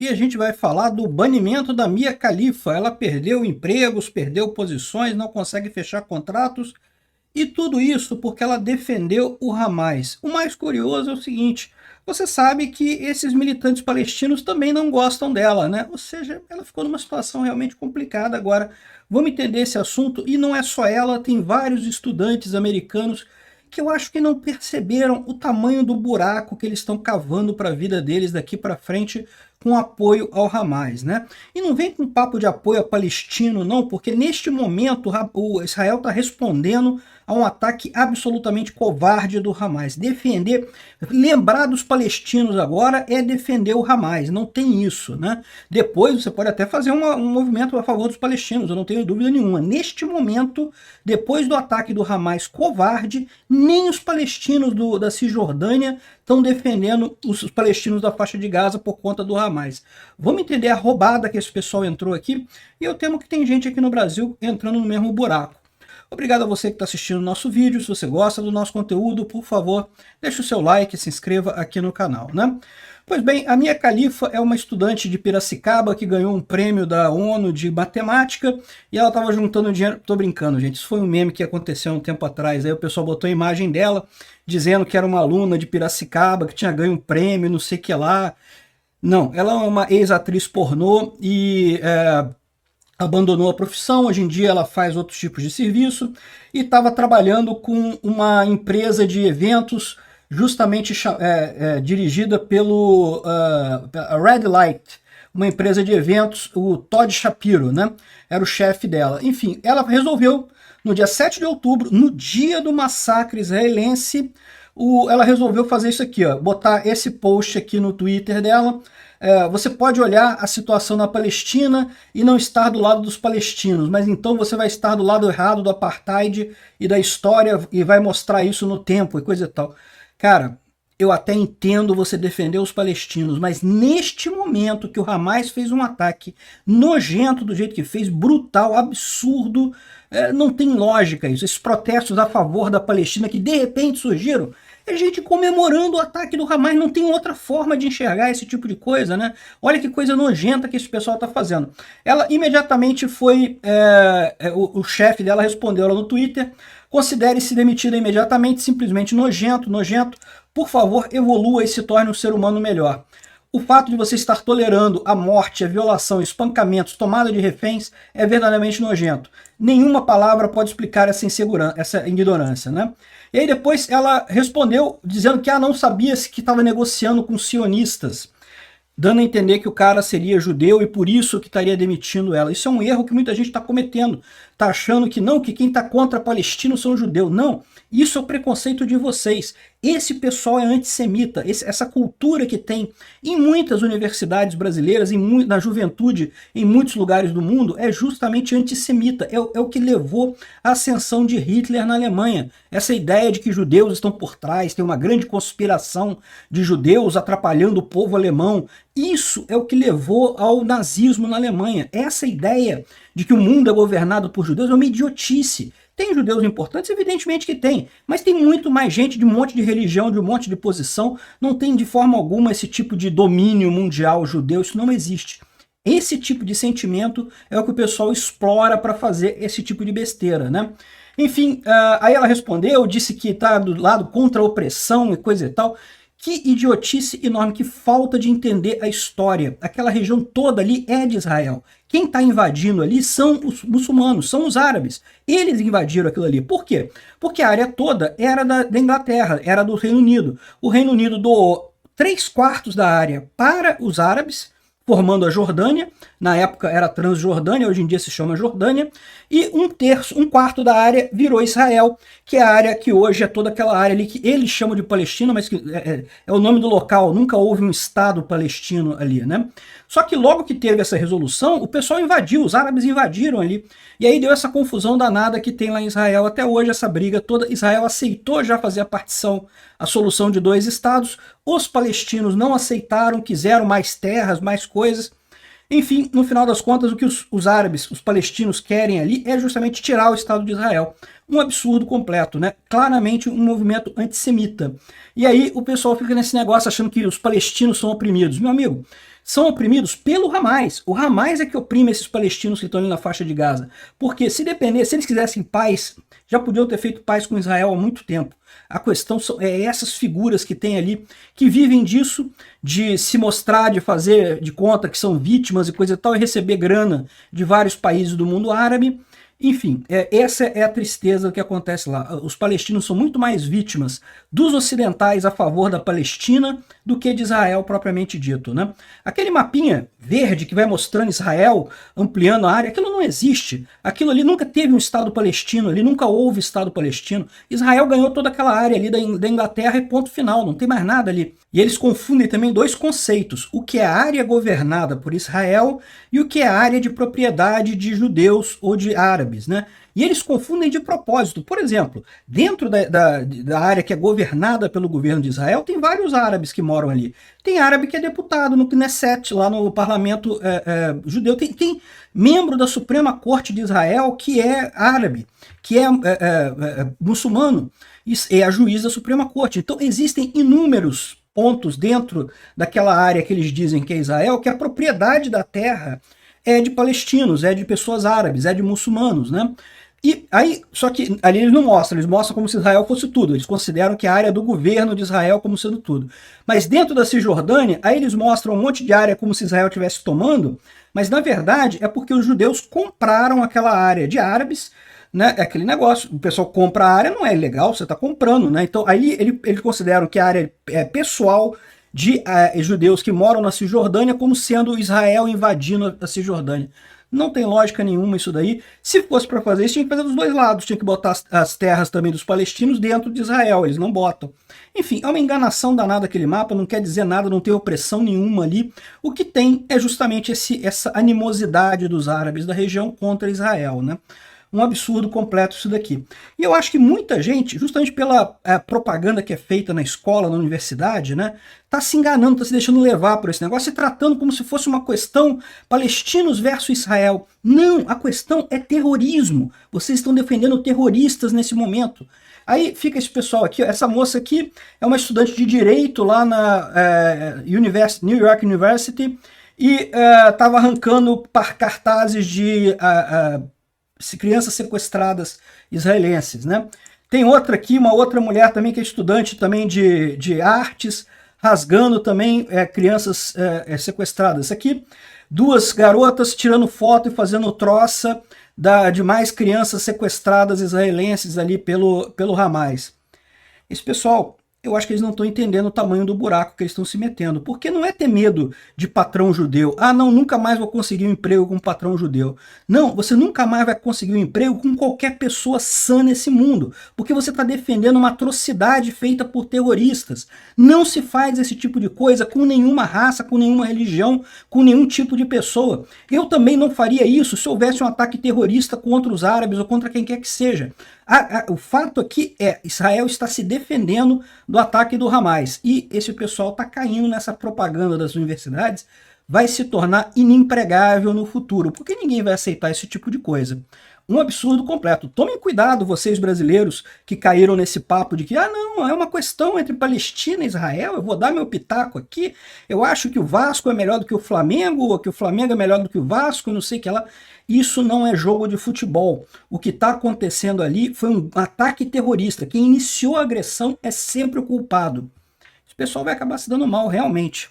E a gente vai falar do banimento da Mia Khalifa. Ela perdeu empregos, perdeu posições, não consegue fechar contratos. E tudo isso porque ela defendeu o Hamas. O mais curioso é o seguinte: você sabe que esses militantes palestinos também não gostam dela, né? Ou seja, ela ficou numa situação realmente complicada agora. Vamos entender esse assunto, e não é só ela, tem vários estudantes americanos que eu acho que não perceberam o tamanho do buraco que eles estão cavando para a vida deles daqui para frente com apoio ao Hamas, né? E não vem com papo de apoio a palestino, não, porque neste momento o Israel está respondendo a um ataque absolutamente covarde do Hamas. Lembrar dos palestinos agora é defender o Hamas, não tem isso, né? Depois você pode até fazer um movimento a favor dos palestinos, eu não tenho dúvida nenhuma. Neste momento, depois do ataque do Hamas covarde, nem os palestinos da Cisjordânia estão defendendo os palestinos da faixa de Gaza por conta do Hamas. Vamos entender a roubada que esse pessoal entrou aqui, e eu temo que tem gente aqui no Brasil entrando no mesmo buraco. Obrigado a você que está assistindo o nosso vídeo. Se você gosta do nosso conteúdo, por favor, deixe o seu like e se inscreva aqui no canal, né? Pois bem, a Mia Khalifa é uma estudante de Piracicaba que ganhou um prêmio da ONU de matemática e ela estava juntando dinheiro. Tô brincando, gente, isso foi um meme que aconteceu um tempo atrás. Aí o pessoal botou a imagem dela dizendo que era uma aluna de Piracicaba que tinha ganho um prêmio, não sei o que lá. Não, ela é uma ex-atriz pornô e abandonou a profissão. Hoje em dia ela faz outros tipos de serviço e estava trabalhando com uma empresa de eventos justamente dirigida pelo Red Light, uma empresa de eventos, o Todd Shapiro, né? Era o chefe dela. Enfim, ela resolveu, no dia 7 de outubro, no dia do massacre israelense, ela resolveu fazer isso aqui, ó, botar esse post aqui no Twitter dela. Você pode olhar a situação na Palestina e não estar do lado dos palestinos, mas então você vai estar do lado errado do apartheid e da história e vai mostrar isso no tempo e coisa e tal. Cara, eu até entendo você defender os palestinos, mas neste momento que o Hamas fez um ataque nojento do jeito que fez, brutal, absurdo, não tem lógica isso. Esses protestos a favor da Palestina que de repente surgiram, é gente comemorando o ataque do Hamas, não tem outra forma de enxergar esse tipo de coisa, né? Olha que coisa nojenta que esse pessoal está fazendo. Ela imediatamente foi, o chefe dela respondeu ela no Twitter: considere-se demitida imediatamente, simplesmente nojento, nojento, por favor evolua e se torne um ser humano melhor. O fato de você estar tolerando a morte, a violação, espancamentos, tomada de reféns é verdadeiramente nojento. Nenhuma palavra pode explicar essa insegurança, essa ignorância, né? E aí depois ela respondeu dizendo que não sabia se que estava negociando com sionistas, dando a entender que o cara seria judeu e por isso que estaria demitindo ela. Isso é um erro que muita gente está cometendo. Está achando que não, que quem está contra palestino são judeus. Não, isso é o preconceito de vocês. Esse pessoal é antissemita. Essa cultura que tem em muitas universidades brasileiras, na juventude, em muitos lugares do mundo, é justamente antissemita. É o que levou à ascensão de Hitler na Alemanha. Essa ideia de que judeus estão por trás, tem uma grande conspiração de judeus atrapalhando o povo alemão. Isso é o que levou ao nazismo na Alemanha. Essa ideia de que o mundo é governado por judeus é uma idiotice. Tem judeus importantes? Evidentemente que tem, mas tem muito mais gente de um monte de religião, de um monte de posição. Não tem de forma alguma esse tipo de domínio mundial judeu, isso não existe. Esse tipo de sentimento é o que o pessoal explora para fazer esse tipo de besteira, né? Enfim, aí ela respondeu, disse que está do lado contra a opressão e coisa e tal. Que idiotice enorme, que falta de entender a história. Aquela região toda ali é de Israel. Quem está invadindo ali são os muçulmanos, são os árabes. Eles invadiram aquilo ali. Por quê? Porque a área toda era da Inglaterra, era do Reino Unido. O Reino Unido doou 3/4 da área para os árabes, formando a Jordânia. Na época era Transjordânia, hoje em dia se chama Jordânia, e 1/4 da área virou Israel, que é a área que hoje é toda aquela área ali que eles chamam de Palestina, mas que é o nome do local, nunca houve um estado palestino ali, né? Só que logo que teve essa resolução, o pessoal invadiu, os árabes invadiram ali, e aí deu essa confusão danada que tem lá em Israel até hoje, essa briga toda. Israel aceitou já fazer a partição, a solução de 2 estados, os palestinos não aceitaram, quiseram mais terras, mais coisas. Enfim, no final das contas, o que os árabes, os palestinos querem ali é justamente tirar o Estado de Israel. Um absurdo completo, né? Claramente um movimento antissemita. E aí o pessoal fica nesse negócio achando que os palestinos são oprimidos. Meu amigo, são oprimidos pelo Hamas. O Hamas é que oprime esses palestinos que estão ali na faixa de Gaza. Porque se eles quisessem paz, já podiam ter feito paz com Israel há muito tempo. A questão é essas figuras que tem ali, que vivem disso, de se mostrar, de fazer de conta que são vítimas e coisa e tal, e receber grana de vários países do mundo árabe. Enfim, essa é a tristeza que acontece lá. Os palestinos são muito mais vítimas dos ocidentais a favor da Palestina do que de Israel propriamente dito, né? Aquele mapinha verde que vai mostrando Israel ampliando a área, aquilo não existe. Aquilo ali nunca teve um Estado palestino, ali nunca houve Estado palestino. Israel ganhou toda aquela área ali da Inglaterra e ponto final, não tem mais nada ali. E eles confundem também dois conceitos, o que é a área governada por Israel e o que é a área de propriedade de judeus ou de árabes, né? E eles confundem de propósito. Por exemplo, dentro da área que é governada pelo governo de Israel, tem vários árabes que moram ali. Tem árabe que é deputado no Knesset, lá no parlamento judeu. Tem membro da Suprema Corte de Israel que é árabe, que é muçulmano, e é a juiz da Suprema Corte. Então existem inúmeros pontos dentro daquela área que eles dizem que é Israel, que a propriedade da terra é de palestinos, é de pessoas árabes, é de muçulmanos, né? E aí, só que ali eles não mostram, eles mostram como se Israel fosse tudo, eles consideram que a área é do governo de Israel como sendo tudo. Mas dentro da Cisjordânia, aí eles mostram um monte de área como se Israel estivesse tomando, mas na verdade é porque os judeus compraram aquela área de árabes, né? É aquele negócio, o pessoal compra a área, não é ilegal, você está comprando, né? Então aí eles consideram que a área é pessoal de judeus que moram na Cisjordânia como sendo Israel invadindo a Cisjordânia. Não tem lógica nenhuma isso daí. Se fosse para fazer isso, tinha que fazer dos dois lados. Tinha que botar as terras também dos palestinos dentro de Israel. Eles não botam. Enfim, é uma enganação danada aquele mapa. Não quer dizer nada, não tem opressão nenhuma ali. O que tem é justamente essa animosidade dos árabes da região contra Israel, né? Um absurdo completo isso daqui. E eu acho que muita gente, justamente pela propaganda que é feita na escola, na universidade, né, tá se enganando, tá se deixando levar por esse negócio e tratando como se fosse uma questão palestinos versus Israel. Não, a questão é terrorismo. Vocês estão defendendo terroristas nesse momento. Aí fica esse pessoal aqui, essa moça aqui é uma estudante de direito lá na New York University e estava arrancando cartazes de crianças sequestradas israelenses, né? Tem outra aqui, uma outra mulher também que é estudante também de artes, rasgando também crianças sequestradas. Aqui, duas garotas tirando foto e fazendo troça de mais crianças sequestradas israelenses ali pelo Hamas. Esse pessoal, eu acho que eles não estão entendendo o tamanho do buraco que eles estão se metendo. Porque não é ter medo de patrão judeu. Ah, não, nunca mais vou conseguir um emprego com um patrão judeu. Não, você nunca mais vai conseguir um emprego com qualquer pessoa sã nesse mundo. Porque você está defendendo uma atrocidade feita por terroristas. Não se faz esse tipo de coisa com nenhuma raça, com nenhuma religião, com nenhum tipo de pessoa. Eu também não faria isso se houvesse um ataque terrorista contra os árabes ou contra quem quer que seja. O fato aqui é Israel está se defendendo do ataque do Hamas. E esse pessoal está caindo nessa propaganda das universidades, vai se tornar inempregável no futuro, porque ninguém vai aceitar esse tipo de coisa. Um absurdo completo. Tomem cuidado, vocês brasileiros que caíram nesse papo de que, não, é uma questão entre Palestina e Israel, eu vou dar meu pitaco aqui, eu acho que o Vasco é melhor do que o Flamengo, ou que o Flamengo é melhor do que o Vasco, não sei o que lá. Isso não é jogo de futebol. O que está acontecendo ali foi um ataque terrorista. Quem iniciou a agressão é sempre o culpado. Esse pessoal vai acabar se dando mal, realmente.